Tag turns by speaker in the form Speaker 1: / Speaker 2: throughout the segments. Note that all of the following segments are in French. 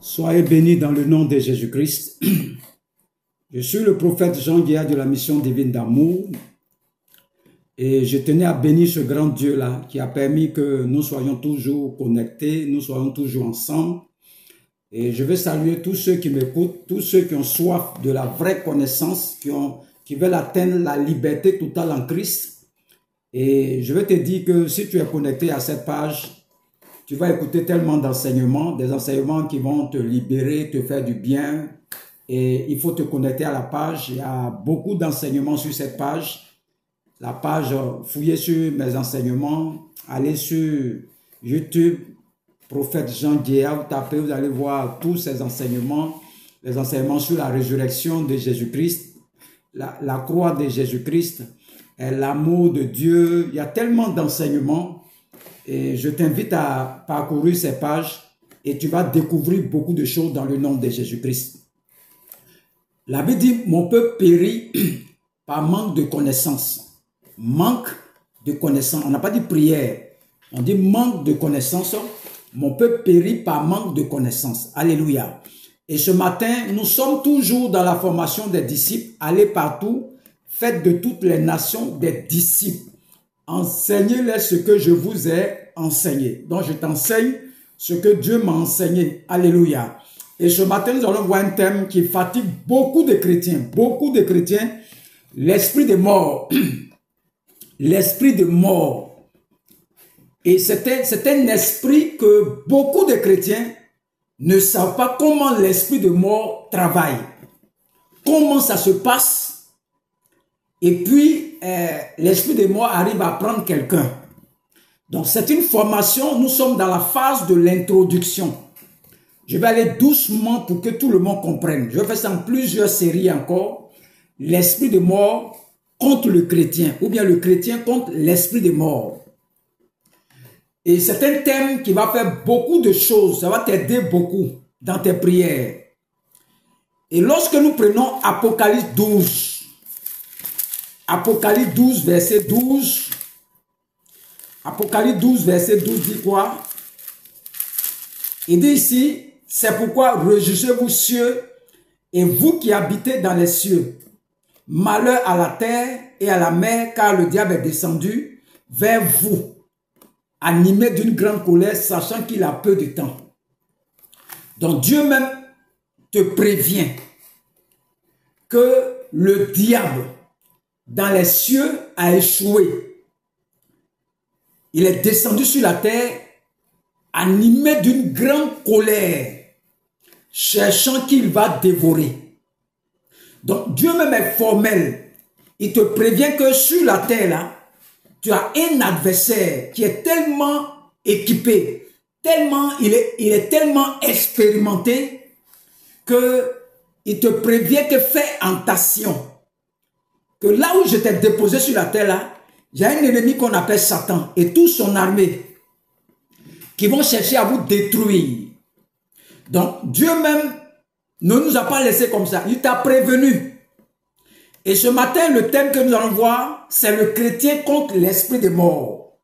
Speaker 1: Soyez bénis dans le nom de Jésus-Christ. Je suis le prophète Jean Guéa de la mission divine d'amour et je tenais à bénir ce grand Dieu-là qui a permis que nous soyons toujours connectés, nous soyons toujours ensemble. Et je veux saluer tous ceux qui m'écoutent, tous ceux qui ont soif de la vraie connaissance, qui veulent atteindre la liberté totale en Christ. Et je veux te dire que si tu es connecté à cette page, tu vas écouter tellement d'enseignements, des enseignements qui vont te libérer, te faire du bien. Et il faut te connecter à la page. Il y a beaucoup d'enseignements sur cette page. La page, fouillez sur mes enseignements, allez sur YouTube, prophète Jean Guéa, vous tapez, vous allez voir tous ces enseignements, les enseignements sur la résurrection de Jésus-Christ, la croix de Jésus-Christ, l'amour de Dieu. Il y a tellement d'enseignements. Et je t'invite à parcourir ces pages et tu vas découvrir beaucoup de choses dans le nom de Jésus-Christ. La Bible dit, mon peuple périt par manque de connaissance. Manque de connaissance. On n'a pas dit prière. On dit manque de connaissance. Mon peuple périt par manque de connaissance. Alléluia. Et ce matin, nous sommes toujours dans la formation des disciples. Allez partout. Faites de toutes les nations des disciples. Enseignez-les ce que je vous ai enseigné. Donc, je t'enseigne ce que Dieu m'a enseigné. Alléluia. Et ce matin, nous allons voir un thème qui fatigue beaucoup de chrétiens. Beaucoup de chrétiens. L'esprit de mort. L'esprit de mort. Et c'est un esprit que beaucoup de chrétiens ne savent pas comment l'esprit de mort travaille. Comment ça se passe. Et puis, l'esprit de mort arrive à prendre quelqu'un. Donc, c'est une formation. Nous sommes dans la phase de l'introduction. Je vais aller doucement pour que tout le monde comprenne. Je vais faire ça en plusieurs séries encore. L'esprit de mort contre le chrétien. Ou bien le chrétien contre l'esprit de mort. Et c'est un thème qui va faire beaucoup de choses. Ça va t'aider beaucoup dans tes prières. Et lorsque nous prenons Apocalypse 12, Apocalypse 12, verset 12. Apocalypse 12, verset 12 dit quoi? Il dit ici, c'est pourquoi réjouissez-vous cieux et vous qui habitez dans les cieux. Malheur à la terre et à la mer, car le diable est descendu vers vous, animé d'une grande colère, sachant qu'il a peu de temps. Donc Dieu même te prévient que le diable dans les cieux a échoué. Il est descendu sur la terre, animé d'une grande colère, cherchant qu'il va dévorer. Donc Dieu même est formel. Il te prévient que sur la terre, là, tu as un adversaire qui est tellement équipé, il est tellement expérimenté, que il te prévient que fais attention. Que là où je t'ai déposé sur la terre, là, il y a un ennemi qu'on appelle Satan et toute son armée qui vont chercher à vous détruire. Donc, Dieu même ne nous a pas laissé comme ça. Il t'a prévenu. Et ce matin, le thème que nous allons voir, c'est le chrétien contre l'esprit de mort.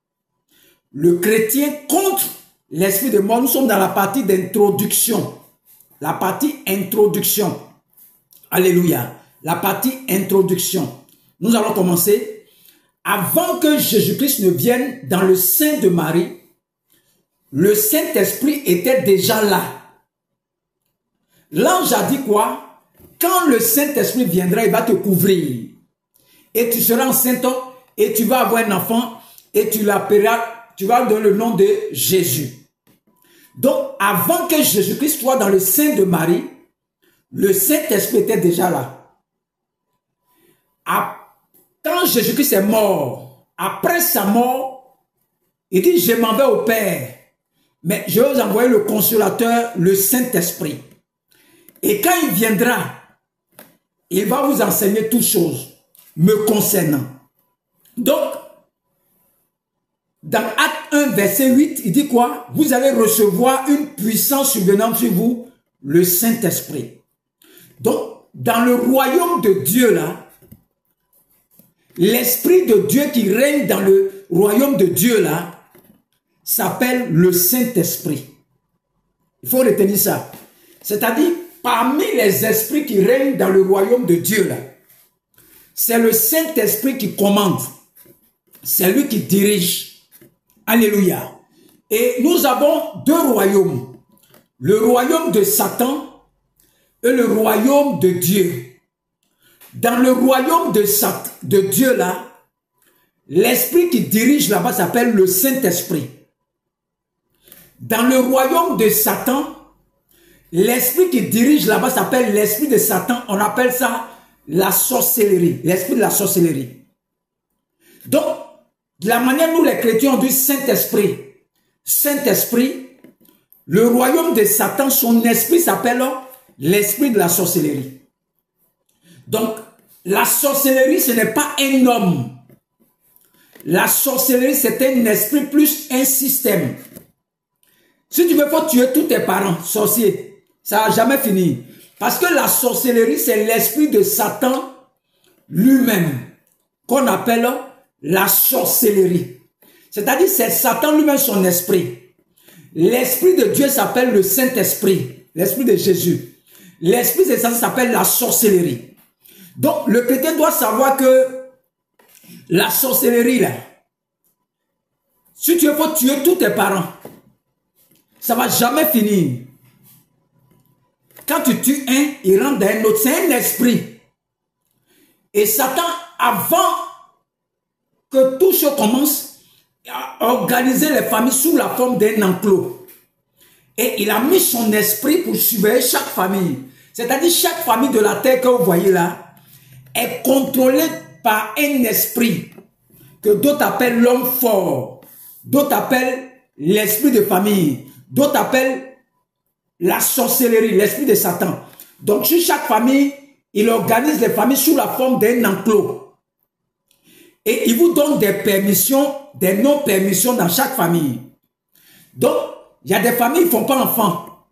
Speaker 1: Le chrétien contre l'esprit de mort. Nous sommes dans la partie d'introduction. La partie introduction. Alléluia. La partie introduction. Nous allons commencer. Avant que Jésus-Christ ne vienne dans le sein de Marie, le Saint-Esprit était déjà là. L'ange a dit quoi? Quand le Saint-Esprit viendra, il va te couvrir. Et tu seras enceinte et tu vas avoir un enfant et tu l'appelleras, tu vas donner le nom de Jésus. Donc, avant que Jésus-Christ soit dans le sein de Marie, le Saint-Esprit était déjà là. Quand Jésus-Christ est mort, après sa mort, il dit, je m'en vais au Père, mais je vais vous envoyer le consolateur, le Saint-Esprit. Et quand il viendra, il va vous enseigner toutes choses me concernant. Donc, dans Acte 1, verset 8, il dit quoi? Vous allez recevoir une puissance survenant sur vous, le Saint-Esprit. Donc, dans le royaume de Dieu, là, l'Esprit de Dieu qui règne dans le royaume de Dieu, là, s'appelle le Saint-Esprit. Il faut retenir ça. C'est-à-dire, parmi les esprits qui règnent dans le royaume de Dieu, là, c'est le Saint-Esprit qui commande. C'est lui qui dirige. Alléluia. Et nous avons deux royaumes. Le royaume de Satan et le royaume de Dieu. Dans le royaume de Dieu, là, l'esprit qui dirige là-bas s'appelle le Saint-Esprit. Dans le royaume de Satan, l'esprit qui dirige là-bas s'appelle l'esprit de Satan. On appelle ça la sorcellerie, l'esprit de la sorcellerie. Donc, de la manière dont les chrétiens ont dit Saint-Esprit, Saint-Esprit, le royaume de Satan, son esprit s'appelle l'esprit de la sorcellerie. Donc, la sorcellerie, ce n'est pas un homme. La sorcellerie, c'est un esprit plus un système. Si tu veux pas tuer tous tes parents, sorciers, ça n'a jamais fini. Parce que la sorcellerie, c'est l'esprit de Satan lui-même, qu'on appelle la sorcellerie. C'est-à-dire, c'est Satan lui-même son esprit. L'esprit de Dieu s'appelle le Saint-Esprit, l'esprit de Jésus. L'esprit de Satan s'appelle la sorcellerie. Donc, le chrétien doit savoir que la sorcellerie, là, si tu veux pas tuer tous tes parents, ça ne va jamais finir. Quand tu tues un, il rentre dans un autre. C'est un esprit. Et Satan, avant que tout ce commence, à organiser les familles sous la forme d'un enclos. Et il a mis son esprit pour surveiller chaque famille. C'est-à-dire chaque famille de la terre que vous voyez là est contrôlée par un esprit que d'autres appellent l'homme fort, d'autres appellent l'esprit de famille, d'autres appellent la sorcellerie, l'esprit de Satan. Donc sur chaque famille, il organise les familles sous la forme d'un enclos. Et il vous donne des permissions, des non-permissions dans chaque famille. Donc, il y a des familles qui ne font pas enfant.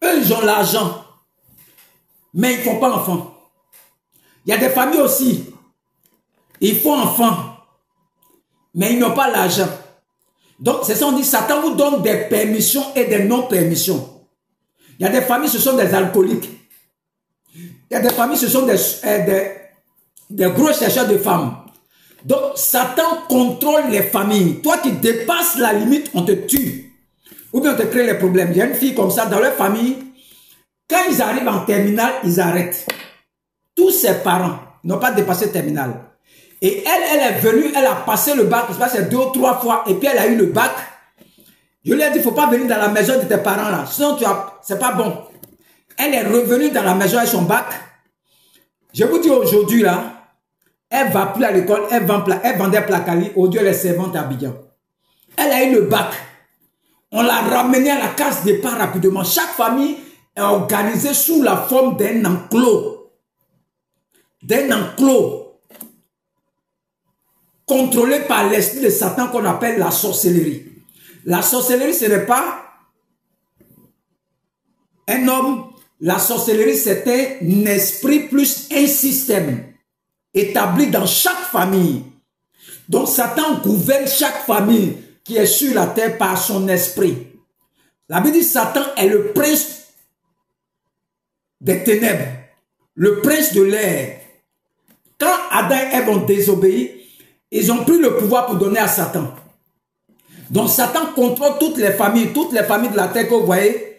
Speaker 1: Eux, ils ont l'argent, mais ils ne font pas enfant. Il y a des familles aussi, ils font enfant, mais ils n'ont pas l'argent. Donc, c'est ça, on dit, Satan vous donne des permissions et des non-permissions. Il y a des familles, ce sont des alcooliques. Il y a des familles, ce sont des gros chercheurs de femmes. Donc, Satan contrôle les familles. Toi qui dépasses la limite, on te tue. Ou bien on te crée les problèmes. Il y a une fille comme ça dans leur famille. Quand ils arrivent en terminale, ils arrêtent. Tous ses parents n'ont pas dépassé terminale. Et elle est venue, elle a passé le bac, je pense que c'est 2 ou 3 fois, et puis elle a eu le bac. Je lui ai dit, il ne faut pas venir dans la maison de tes parents là, sinon c'est pas bon. Elle est revenue dans la maison avec son bac. Je vous dis aujourd'hui là, elle ne va plus à l'école, elle vendait placali, aujourd'hui elle est servante à Abidjan. Elle a eu le bac. On l'a ramenée à la case départ rapidement. Chaque famille est organisée sous la forme d'un enclos. D'un enclos. Contrôlé par l'esprit de Satan qu'on appelle la sorcellerie. La sorcellerie, ce n'est pas un homme. La sorcellerie, c'est un esprit plus un système établi dans chaque famille. Donc Satan gouverne chaque famille qui est sur la terre par son esprit. La Bible dit Satan est le prince des ténèbres, le prince de l'air. Quand Adam et Ève ont désobéi, ils ont pris le pouvoir pour donner à Satan. Donc Satan contrôle toutes les familles de la terre que vous voyez.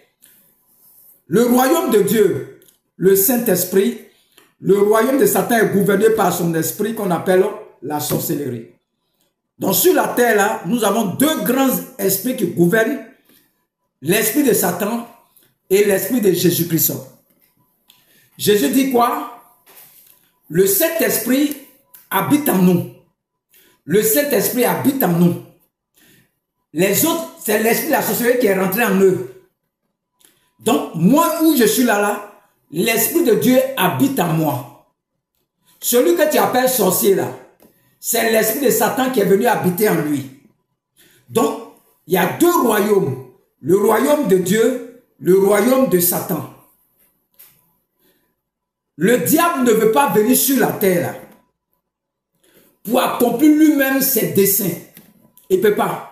Speaker 1: Le royaume de Dieu, le Saint-Esprit, le royaume de Satan est gouverné par son esprit qu'on appelle la sorcellerie. Donc sur la terre là, nous avons 2 grands esprits qui gouvernent, l'esprit de Satan et l'esprit de Jésus-Christ. Jésus dit quoi? Le Saint-Esprit habite en nous. Le Saint-Esprit habite en nous. Les autres, c'est l'esprit de la sorcellerie qui est rentré en eux. Donc, moi où je suis là, l'Esprit de Dieu habite en moi. Celui que tu appelles sorcier là, c'est l'Esprit de Satan qui est venu habiter en lui. Donc, il y a 2 royaumes. Le royaume de Dieu, le royaume de Satan. Le diable ne veut pas venir sur la terre là, pour accomplir lui-même ses desseins. Il ne peut pas.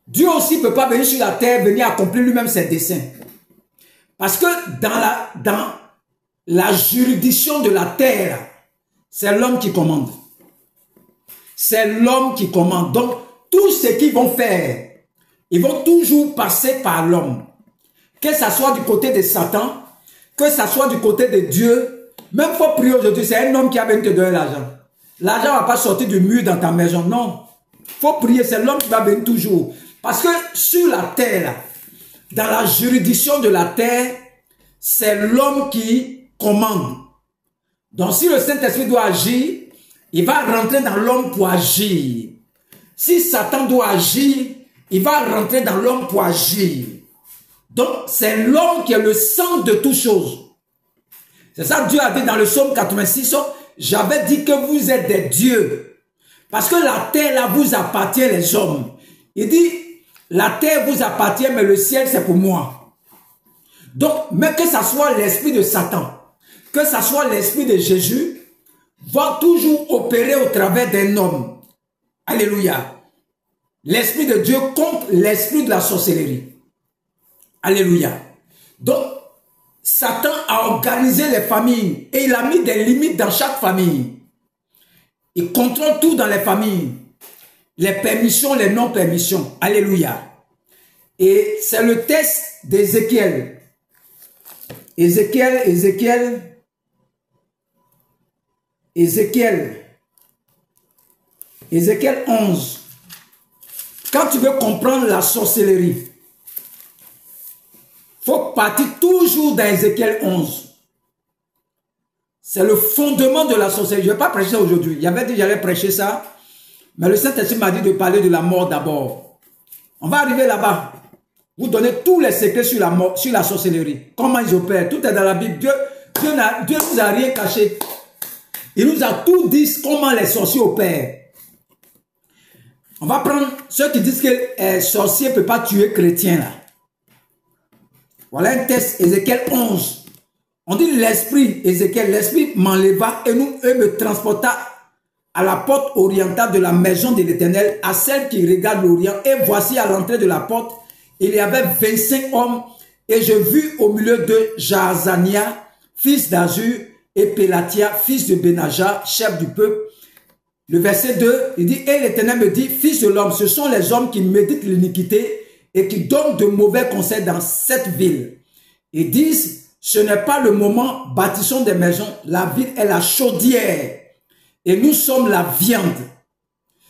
Speaker 1: Dieu aussi ne peut pas venir sur la terre, venir accomplir lui-même ses desseins. Parce que dans la juridiction de la terre, c'est l'homme qui commande. C'est l'homme qui commande. Donc, tout ce qu'ils vont faire, ils vont toujours passer par l'homme. Que ça soit du côté de Satan, que ça soit du côté de Dieu. Même faut prier aujourd'hui, c'est un homme qui a venu te donner l'argent. L'argent ne va pas sortir du mur dans ta maison, non. Faut prier, c'est l'homme qui va venir toujours. Parce que sur la terre, dans la juridiction de la terre, c'est l'homme qui commande. Donc si le Saint-Esprit doit agir, il va rentrer dans l'homme pour agir. Si Satan doit agir, il va rentrer dans l'homme pour agir. Donc c'est l'homme qui est le centre de toutes choses. C'est ça que Dieu a dit dans le psaume 86, j'avais dit que vous êtes des dieux. Parce que la terre là vous appartient les hommes. Il dit, la terre vous appartient mais le ciel c'est pour moi. Donc, mais que ça soit l'esprit de Satan, que ça soit l'esprit de Jésus, va toujours opérer au travers d'un homme. Alléluia. L'esprit de Dieu contre l'esprit de la sorcellerie. Alléluia. Donc, Satan a organisé les familles et il a mis des limites dans chaque famille. Il contrôle tout dans les familles. Les permissions, les non-permissions. Alléluia. Et c'est le test d'Ézéchiel. Ézéchiel 11. Quand tu veux comprendre la sorcellerie, il faut partir toujours dans Ézéchiel 11. C'est le fondement de la sorcellerie. Je ne vais pas prêcher ça aujourd'hui. Il avait dit que j'allais prêcher ça. Mais le Saint-Esprit m'a dit de parler de la mort d'abord. On va arriver là-bas. Vous donnez tous les secrets sur la mort, sur la sorcellerie. Comment ils opèrent. Tout est dans la Bible. Dieu nous a rien caché. Il nous a tout dit comment les sorciers opèrent. On va prendre ceux qui disent que les sorciers ne peuvent pas tuer chrétiens là. Voilà un texte, Ézéchiel 11. On dit l'esprit, Ézéchiel, l'esprit m'enleva et me transporta à la porte orientale de la maison de l'Éternel, à celle qui regarde l'Orient. Et voici à l'entrée de la porte, il y avait 25 hommes. Et je vis au milieu de Jaazania, fils d'Azur, et Pélatia, fils de Benaja, chef du peuple. Le verset 2, il dit, et l'Éternel me dit, fils de l'homme, ce sont les hommes qui méditent l'iniquité et qui donnent de mauvais conseils dans cette ville. Ils disent, ce n'est pas le moment, bâtissons des maisons, la ville est la chaudière et nous sommes la viande.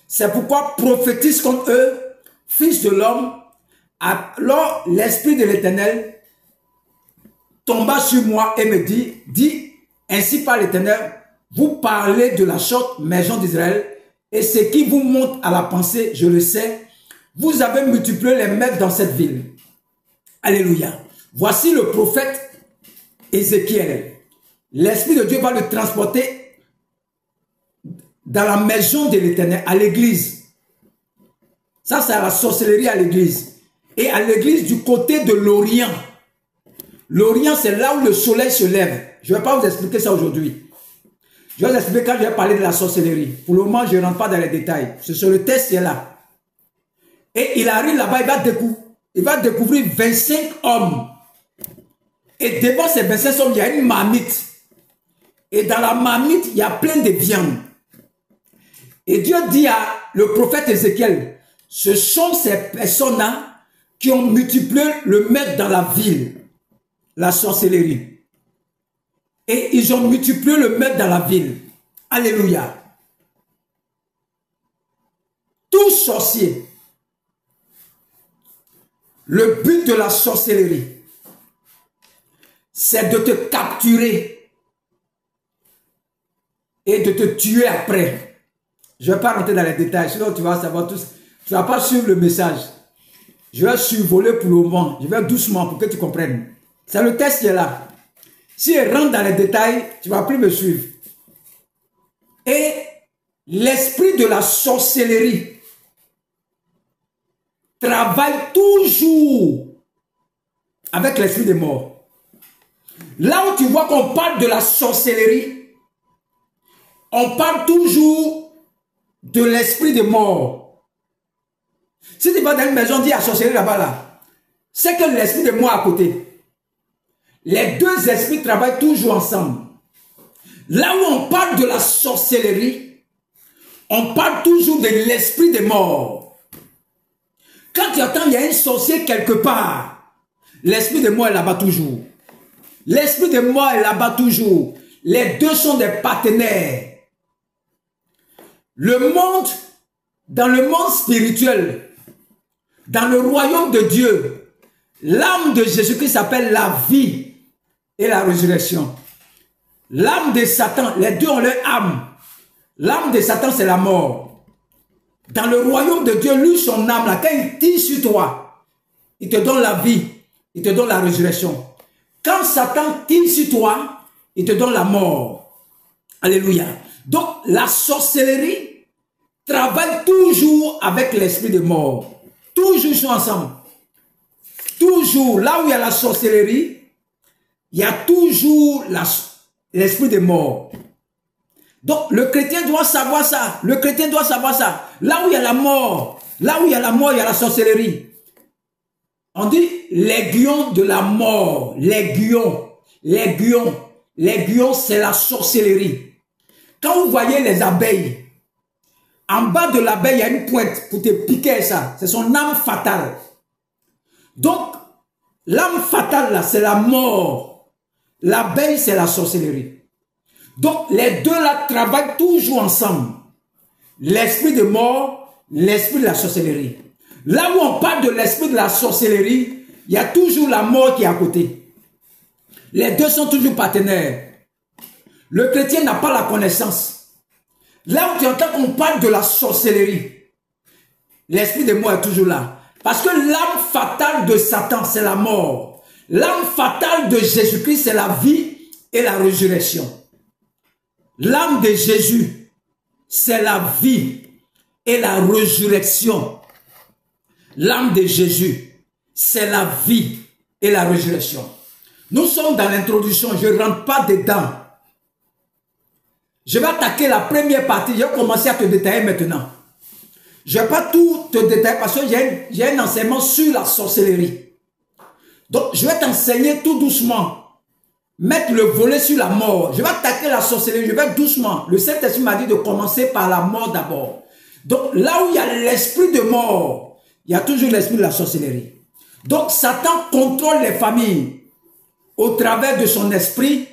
Speaker 1: C'est pourquoi prophétise contre eux, fils de l'homme. Alors l'esprit de l'Éternel tomba sur moi et me dit, dis, ainsi par l'Éternel, vous parlez de la chaude maison d'Israël et ce qui vous monte à la pensée, je le sais, vous avez multiplié les maîtres dans cette ville. Alléluia. Voici le prophète Ézéchiel. L'Esprit de Dieu va le transporter dans la maison de l'Éternel, à l'église. Ça, c'est la sorcellerie à l'église. Et à l'église du côté de l'Orient. L'Orient, c'est là où le soleil se lève. Je ne vais pas vous expliquer ça aujourd'hui. Je vais vous expliquer quand je vais parler de la sorcellerie. Pour le moment, je ne rentre pas dans les détails. C'est sur le test qui est là. Et il arrive là-bas, il va découvrir 25 hommes. Et devant ces 25 hommes, il y a une marmite. Et dans la marmite, il y a plein de viande. Et Dieu dit à le prophète Ézéchiel, ce sont ces personnes-là qui ont multiplié le maître dans la ville, la sorcellerie. Et ils ont multiplié le maître dans la ville. Alléluia. Tout sorcier, le but de la sorcellerie, c'est de te capturer et de te tuer après. Je ne vais pas rentrer dans les détails, sinon tu vas savoir tout. Tu ne vas pas suivre le message. Je vais survoler pour le moment. Je vais doucement pour que tu comprennes. C'est le test qui est là. Si je rentre dans les détails, tu ne vas plus me suivre. Et l'esprit de la sorcellerie travaille toujours avec l'esprit des morts. Là où tu vois qu'on parle de la sorcellerie, on parle toujours de l'esprit des morts. Si tu vas dans une maison, dis à la sorcellerie là-bas, là, c'est que l'esprit des morts à côté. les deux esprits travaillent toujours ensemble. Là où on parle de la sorcellerie, on parle toujours de l'esprit des morts. Quand tu entends, il y a un sorcier quelque part, l'esprit des morts est là-bas toujours. L'esprit des morts est là-bas toujours. Les deux sont des partenaires. Le monde, dans le monde spirituel, dans le royaume de Dieu, l'âme de Jésus-Christ s'appelle la vie et la résurrection. L'âme de Satan, les deux ont leur âme. L'âme de Satan, c'est la mort. Dans le royaume de Dieu, lui, son âme, là, quand il tire sur toi, il te donne la vie, il te donne la résurrection. Quand Satan tire sur toi, il te donne la mort. Alléluia. Donc, la sorcellerie travaille toujours avec l'esprit de mort. Toujours, ils sont ensemble. Toujours, là où il y a la sorcellerie, il y a toujours l'esprit de mort. Donc, le chrétien doit savoir ça. Le chrétien doit savoir ça. Là où il y a la mort, là où il y a la mort, il y a la sorcellerie. On dit l'aiguillon de la mort. L'aiguillon. L'aiguillon. L'aiguillon, c'est la sorcellerie. Quand vous voyez les abeilles, en bas de l'abeille, il y a une pointe pour te piquer ça. C'est son âme fatale. Donc, l'âme fatale, là, c'est la mort. L'abeille, c'est la sorcellerie. Donc, les deux là travaillent toujours ensemble. L'esprit de mort, l'esprit de la sorcellerie. Là où on parle de l'esprit de la sorcellerie, il y a toujours la mort qui est à côté. Les deux sont toujours partenaires. Le chrétien n'a pas la connaissance. Là où tu entends qu'on parle de la sorcellerie, l'esprit de mort est toujours là. Parce que l'âme fatale de Satan, c'est la mort. L'âme fatale de Jésus-Christ, c'est la vie et la résurrection. L'âme de Jésus, c'est la vie et la résurrection. L'âme de Jésus, c'est la vie et la résurrection. Nous sommes dans l'introduction, je ne rentre pas dedans. Je vais attaquer la première partie, je vais commencer à te détailler maintenant. Je ne vais pas tout te détailler parce que j'ai un enseignement sur la sorcellerie. Donc, je vais t'enseigner tout doucement. Mettre le volet sur la mort. Je vais attaquer la sorcellerie, je vais doucement. Le Saint-Esprit m'a dit de commencer par la mort d'abord. Donc, là où il y a l'esprit de mort, il y a toujours l'esprit de la sorcellerie. Donc, Satan contrôle les familles au travers de son esprit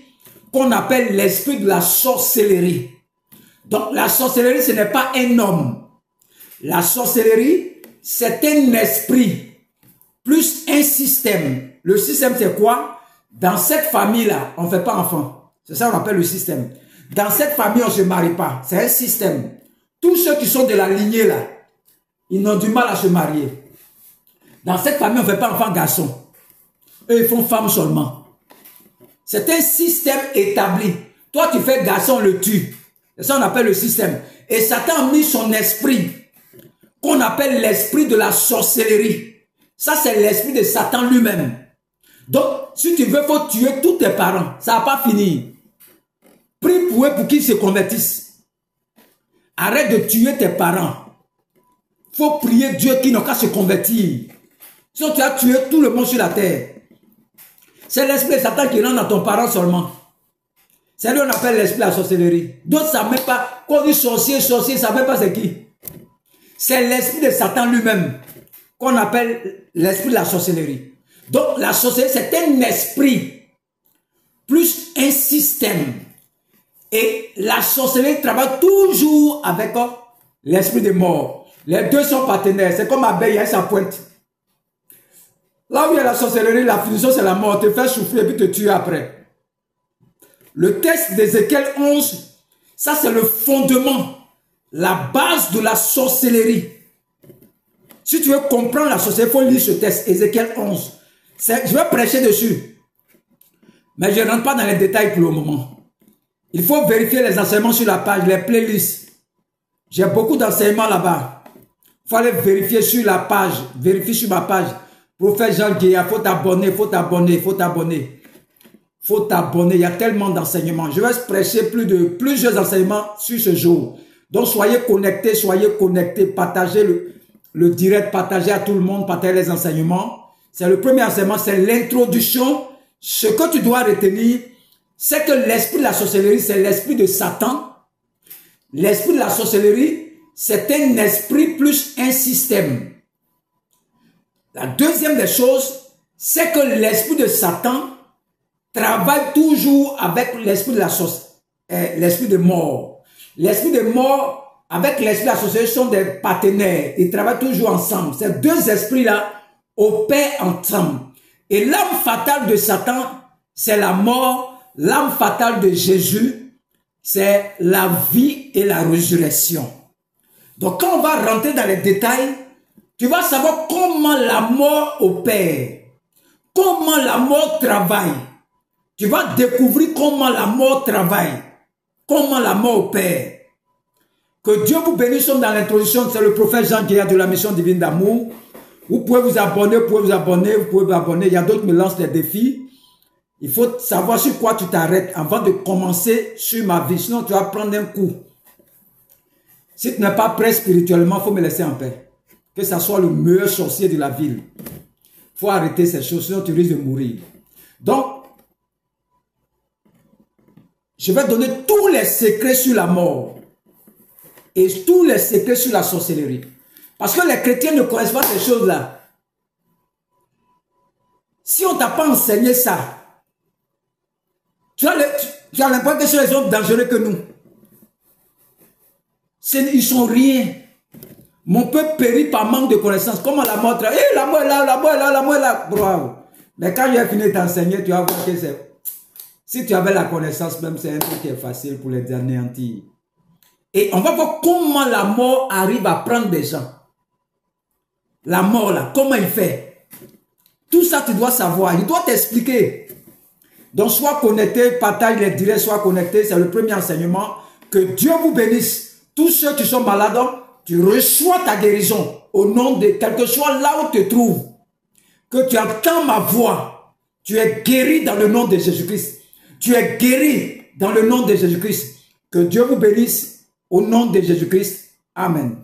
Speaker 1: qu'on appelle l'esprit de la sorcellerie. Donc, la sorcellerie, ce n'est pas un homme. La sorcellerie, c'est un esprit plus un système. Le système, c'est quoi? Dans cette famille-là, on ne fait pas enfant. C'est ça qu'on appelle le système. Dans cette famille, on ne se marie pas. C'est un système. Tous ceux qui sont de la lignée, là, ils ont du mal à se marier. Dans cette famille, on ne fait pas enfant garçon. Eux, ils font femme seulement. C'est un système établi. Toi, tu fais garçon, on le tue. C'est ça qu'on appelle le système. Et Satan a mis son esprit, qu'on appelle l'esprit de la sorcellerie. Ça, c'est l'esprit de Satan lui-même. Donc, si tu veux, il faut tuer tous tes parents. Ça va pas finir. Prie pour eux pour qu'ils se convertissent. Arrête de tuer tes parents. Il faut prier Dieu qui n'a qu'à se convertir. Sinon, tu as tué tout le monde sur la terre. C'est l'esprit de Satan qui rentre dans ton parent seulement. C'est lui qu'on appelle l'esprit de la sorcellerie. D'autres ne savent même pas. Quand on dit sorcier, sorcier, ils ne savent même pas c'est qui. C'est l'esprit de Satan lui-même qu'on appelle l'esprit de la sorcellerie. Donc, la sorcellerie, c'est un esprit plus un système. Et la sorcellerie travaille toujours avec l'esprit de mort. Les deux sont partenaires. C'est comme abeille et sa pointe. Là où il y a la sorcellerie, la finition, c'est la mort. Te faire souffrir et puis te tuer après. Le texte d'Ézéchiel 11, ça c'est le fondement, la base de la sorcellerie. Si tu veux comprendre la sorcellerie, il faut lire ce texte, Ézéchiel 11. Je vais prêcher dessus. Mais je ne rentre pas dans les détails pour le moment. Il faut vérifier les enseignements sur la page, les playlists. J'ai beaucoup d'enseignements là-bas. Il faut aller vérifier sur la page. Vérifier sur ma page. Prophète Jean Guéa, il faut t'abonner, il faut t'abonner, il faut t'abonner. Il faut t'abonner. Il y a tellement d'enseignements. Je vais prêcher plusieurs enseignements sur ce jour. Donc soyez connectés, partagez le direct, partagez à tout le monde, partagez les enseignements. C'est le premier enseignement, c'est l'introduction ce que tu dois retenir, c'est que l'esprit de la sorcellerie, c'est l'esprit de Satan. L'esprit de la sorcellerie, c'est un esprit plus un système. La deuxième des choses, c'est que l'esprit de Satan travaille toujours avec l'esprit de la l'esprit de mort. L'esprit de mort avec l'esprit de la sorcellerie sont des partenaires. Ils travaillent toujours ensemble. Ces deux esprits-là opèrent ensemble. Et l'âme fatale de Satan, c'est la mort. L'âme fatale de Jésus, c'est la vie et la résurrection. Donc quand on va rentrer dans les détails, tu vas savoir comment la mort opère, comment la mort travaille. Tu vas découvrir comment la mort travaille, comment la mort opère. Que Dieu vous bénisse. Nous sommes dans l'introduction, c'est le prophète Jean Guéa de la mission divine d'amour. Vous pouvez vous abonner, vous pouvez vous abonner, vous pouvez vous abonner. Il y a d'autres qui me lancent des défis. Il faut savoir sur quoi tu t'arrêtes avant de commencer sur ma vie. Sinon, tu vas prendre un coup. Si tu n'es pas prêt spirituellement, il faut me laisser en paix. Que ça soit le meilleur sorcier de la ville. Il faut arrêter ces choses, sinon tu risques de mourir. Donc, je vais donner tous les secrets sur la mort. Et tous les secrets sur la sorcellerie. Parce que les chrétiens ne connaissent pas ces choses-là. Si on ne t'a pas enseigné ça, tu as l'impression que c'est les hommes dangereux que nous. Ils sont rien. Mon peuple périt par manque de connaissances. Comment la mort travaille? La mort est là, la mort est là, la mort est là. Bravo. Mais quand j'ai fini de t'enseigner, tu vas voir que c'est... Si tu avais la connaissance même, c'est un truc qui est facile pour les anéantir. Et on va voir comment la mort arrive à prendre des gens. La mort là, comment il fait? Tout ça, tu dois savoir. Il doit t'expliquer. Donc, sois connecté, partage les directs, sois connecté. C'est le premier enseignement. Que Dieu vous bénisse. Tous ceux qui sont malades, tu reçois ta guérison au nom de quel que soit là où tu te trouves. Que tu entends ma voix. Tu es guéri dans le nom de Jésus-Christ. Tu es guéri dans le nom de Jésus-Christ. Que Dieu vous bénisse au nom de Jésus-Christ. Amen.